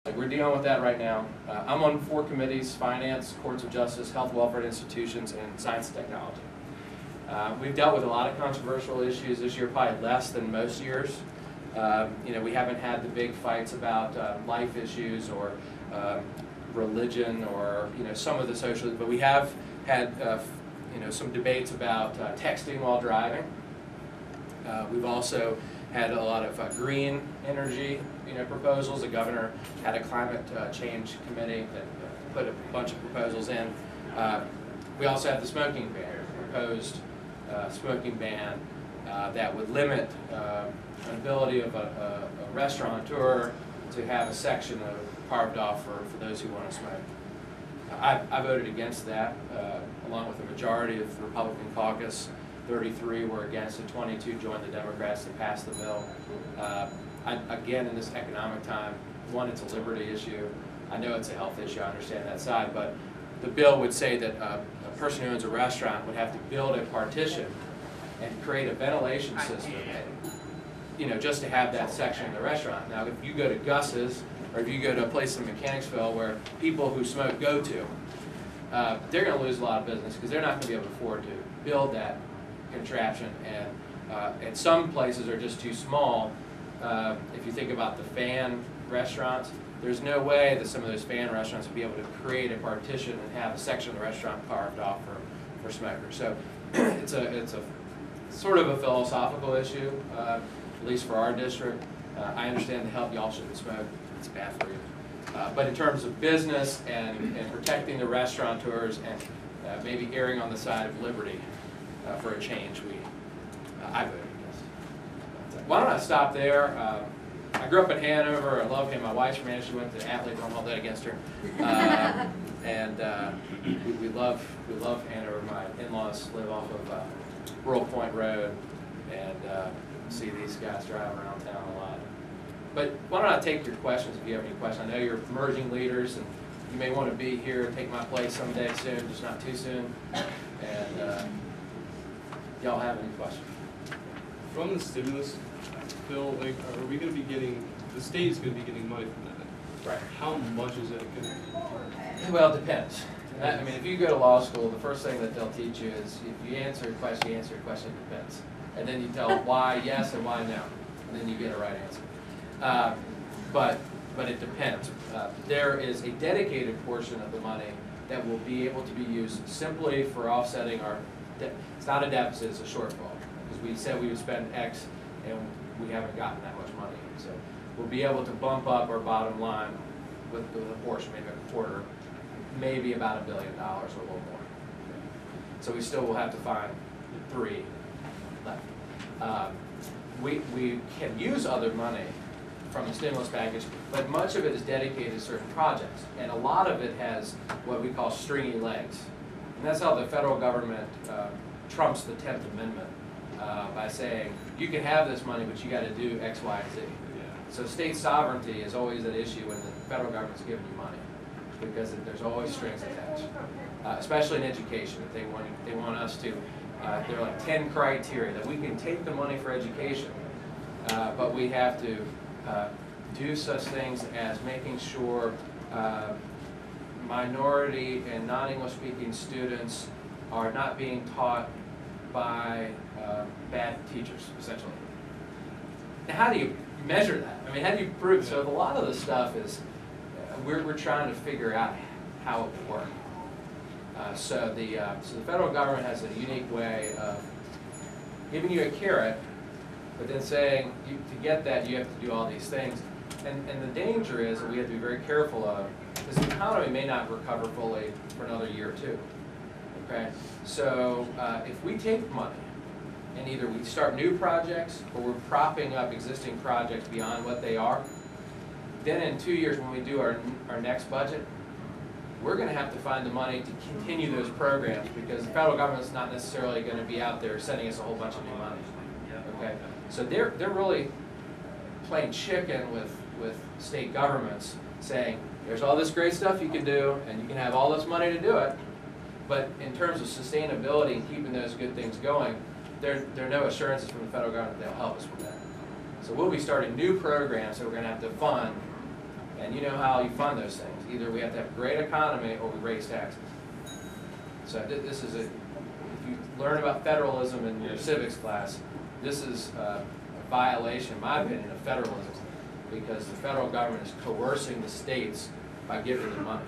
We're dealing with that right now. I'm on 4 committees: finance, courts of justice, health, welfare institutions, and science and technology. We've dealt with a lot of controversial issues this year, probably less than most years. We haven't had the big fights about life issues or religion or some of the social, but we have had some debates about texting while driving. We've also had a lot of green energy proposals. The governor had a climate change committee that put a bunch of proposals in. We also have the smoking ban, proposed smoking ban that would limit an ability of a restaurateur to have a section carved off for those who want to smoke. I voted against that, along with the majority of the Republican caucus. 33 were against, and 22 joined the Democrats to pass the bill. Again, in this economic time, one, it's a liberty issue. I know it's a health issue, I understand that side, but the bill would say that a person who owns a restaurant would have to build a partition and create a ventilation system, just to have that section in the restaurant. Now, if you go to Gus's, or if you go to a place in Mechanicsville where people who smoke go to, they're going to lose a lot of business because they're not going to be able to afford to build that contraption, and some places are just too small. If you think about the fan restaurants, there's no way that some of those fan restaurants would be able to create a partition and have a section of the restaurant carved off for smokers. So it's a sort of a philosophical issue, at least for our district. I understand the health, y'all shouldn't smoke, it's bad for you. But in terms of business and protecting the restaurateurs and maybe erring on the side of liberty, for a change, I voted yes. Why don't I stop there? I grew up in Hanover. I love him. My wife's from Hanover. She went to Atlee. Don't hold that against her. And we love Hanover. My in-laws live off of Rural Point Road, and see these guys drive around town a lot. But why don't I take your questions if you have any questions? I know you're emerging leaders, and you may want to be here and take my place someday soon, just not too soon. And y'all have any questions? From the stimulus bill, are we going to be getting, the state is going to be getting money from that? Right. How much is it going to be? Well, it depends. I mean, if you go to law school, the first thing that they'll teach you is if you answer a question, it depends. And then you tell why yes and why no. And then you get a right answer. But it depends. There is a dedicated portion of the money that will be able to be used simply for offsetting our debt. It's not a deficit, it's a shortfall. Because we said we would spend X and we haven't gotten that much money. So we'll be able to bump up our bottom line with a portion, maybe a quarter, maybe about $1 billion or a little more. So we still will have to find 3 left. We can use other money from the stimulus package, but much of it is dedicated to certain projects. And a lot of it has what we call stringy legs. And that's how the federal government trumps the 10th Amendment by saying, you can have this money, but you got to do X, Y, and Z. Yeah. So state sovereignty is always an issue when the federal government's giving you money, because there's always strings attached, especially in education. They want us to, there are like 10 criteria that we can take the money for education, but we have to do such things as making sure minority and non-English speaking students are not being taught by bad teachers, essentially. Now, how do you measure that? I mean, how do you prove? So a lot of the stuff is, we're trying to figure out how it will work. So the federal government has a unique way of giving you a carrot, but then saying, to get that, you have to do all these things. And the danger is that we have to be very careful of, because the economy may not recover fully for another year or two. Okay? So if we take money, and either we start new projects, or we're propping up existing projects beyond what they are, then in 2 years when we do our next budget, we're going to have to find the money to continue those programs, because the federal government's not necessarily going to be out there sending us a whole bunch of new money. Okay? So they're really playing chicken with state governments, saying there's all this great stuff you can do and you can have all this money to do it, but in terms of sustainability and keeping those good things going, there are no assurances from the federal government that they'll help us with that. So we'll be starting new programs that we're going to have to fund And you know how you fund those things. Either we have to have a great economy or we raise taxes. So this is if you learn about federalism in your civics class, this is a violation, in my opinion, of federalism, because the federal government is coercing the states by giving them money.